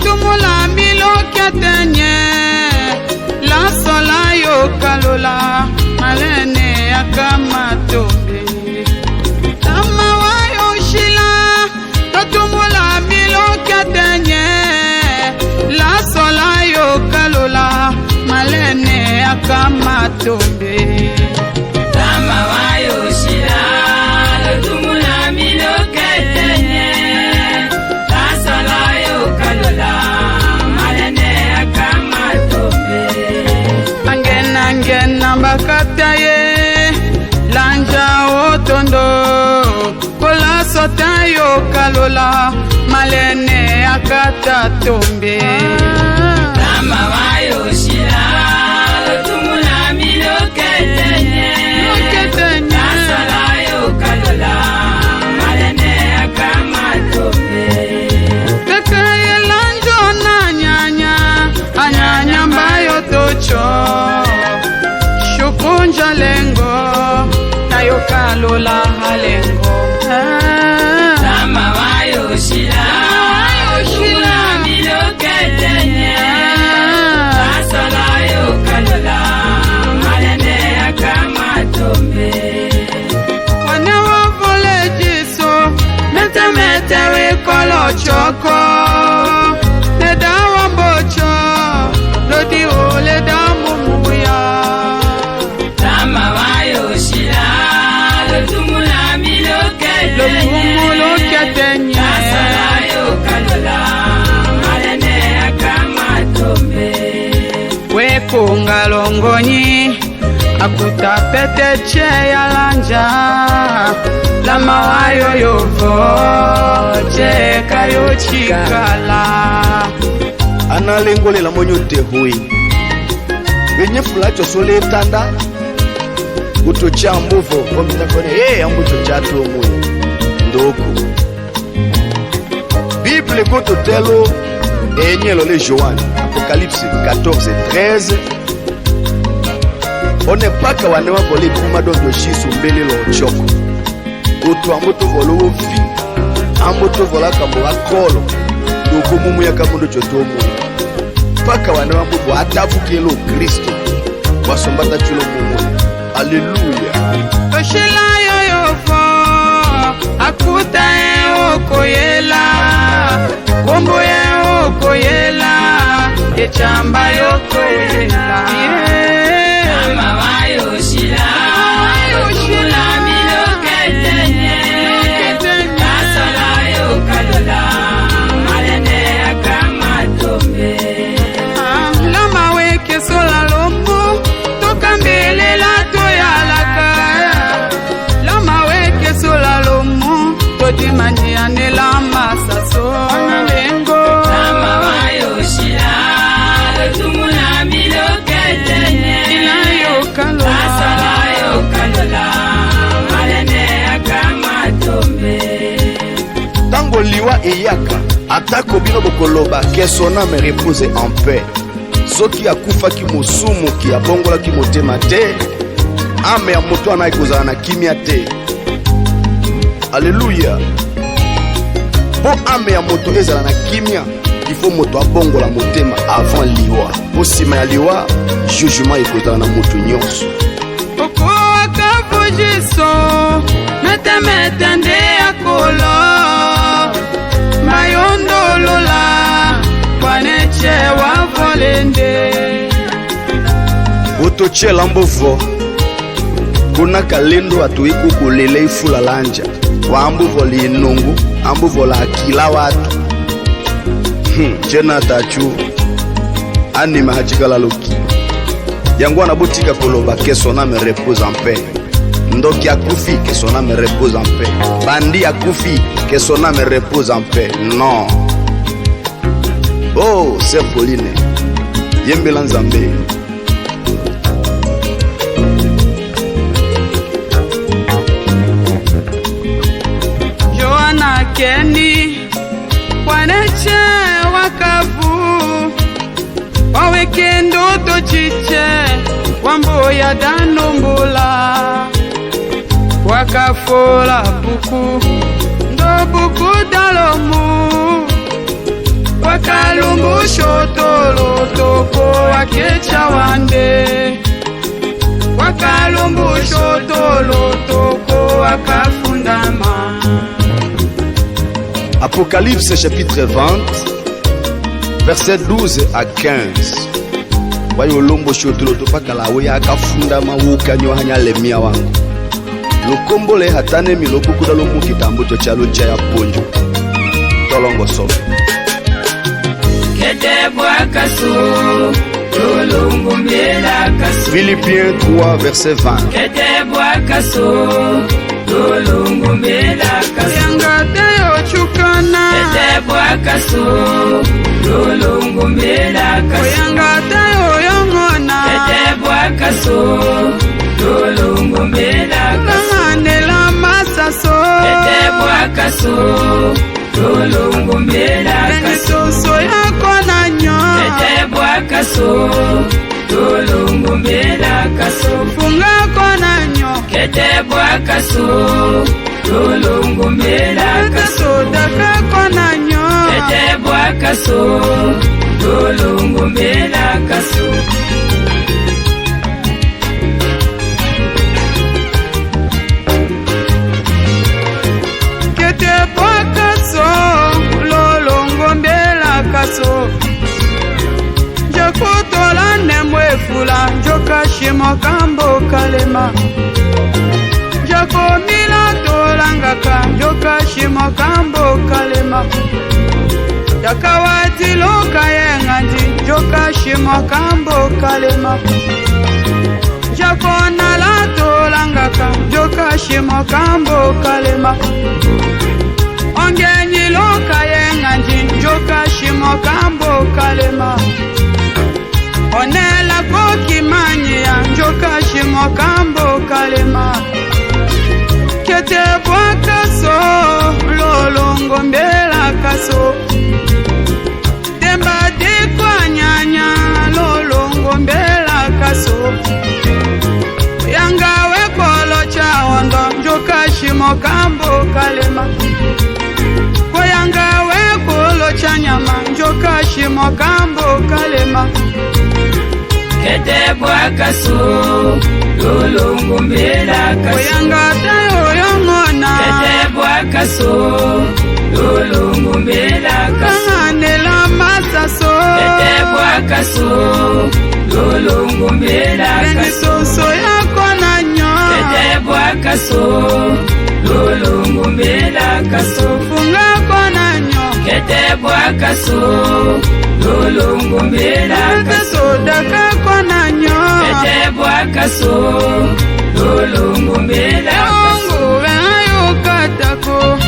totumula milokia tenye la sola yo kalula malene akamatombe tama wayo shila totumula milokia tenye la sola yo kalula malene akamatombe tama wayo shila totumula milokia tenye la sola yo kalula malene akamatombe angena bakataye lanja otondo kola sota yo kalola malene akata tombe tama wayo shila totumula milokia tenye la sola yo kalula malene akamatombe kakaye lanjo na anyanya mbayo tocho shukunja lengo tayo kalola halengo tama wayo shila totumula milokia tenye la sola yo kalula malene akamatombe wane wavole jiso metemete wikolo choko leda wambocho lodi oleda mumuya tama wayo shila totumula milokia lomumulo ketenye la sola yo kalula malene akamatombe wekunga longonyi akutapete che yalanja lama wayo yovo che kayo chikala analengolela monyote hui wenye fulacho sole tanda utocha mbuvo omitafone ambucho chato mwe ndoku Bible kototelo enyelo le Joan Apocalypse 14:13 one paka wanewa vole kuma dondo shisu mbele lo choko utu amoto volo ofi amoto vola kambola kolo doko mumu ya kamundo chotomo paka wanewa mbubu atafukelo Kristo wasombata chulo mumu. Haleluya. oshila yoyofo akuta okoyela kombo okoyela echamba yokoyela tama wayo shila totumula milokia tenye la sola yo kalula malene akamatombe lama weke sola lombo tokambelela toyalaka lama weke sola lomo todimanyianela masaso analengo tama wayo shila totumula milokia tenye la sola yo kalula malene akamatombe Tango liwa eyaka atako bino bokoloba que son âme repose en paix soki akufaki mosumu ki abongolaki motema te ame ya moto wana ekozala na kimia te. Alléluia. Po ame ya moto ezala na kimia ifo moto abongola motema avant liwa po nsima ya liwa jugement ekozala na moto nyonso okoaka fujiso metemete nde akolo mayondolola kwaneche wavolende otochela mbovo kuna kalendo atoyi kokolela ifula lanja wa ambuvola enongo ambuvola akila watu jena tachu anima hachikala loki yango wana botika koloba que son âme repose en paix ndoki akufi que son âme repose en paix bandi akufi que son âme repose en paix non. Oh c'est Pauline yembela nzambe Joana Keni kwaneche wakavu waweke ndoto chiche wamboya danombula wakafola buku ndo buku dalomu wakalu shotolo toko wakecha wande wakalumbu shotolo toko wakafundama. Apocalypse chapitre 20 verset 12 à 15. Wayolombo shotolo topakala we akafundama wukanyo hanya lemia wangu lukombole hatane milokukuda lomu kitambo chochalo cha ya ponjo tolongo sobe Philippiens 3 verset 20. Jokutola nemwefula jokashimo kambo kalema Jokomila tolangaka jokashimo kambo kalema Jakawatilo kayenganji jokashimo kambo kalema Jakonala tolangaka jokashimo kambo kalema Ongenyilo kayenganji jokashimo kambo kalema Onela kokimanyia jokashimo kambo kalema Kete bwakaso lolongo mbela kaso Temba dekwa nyanya lolongo mbela kaso Yangawe kolo cha ondo jokashimo kambo kalema Yangawe kolo cha nyama jokashimo kambo kalema Kete bwakaso lolongo mbela kaso Yangata yoyongona Kete bwakaso lolongo mbela kaso Kanganela masaso Kete bwakaso lolongo mbela kaso Soso yako na nyo Kete bwakaso lolongo mbela kaso Funga kona nyo Kete bwakaso lolongo mbela kaso Daka kona nyo Kete bwakaso lolongo mbela kaso Ongo venayo katako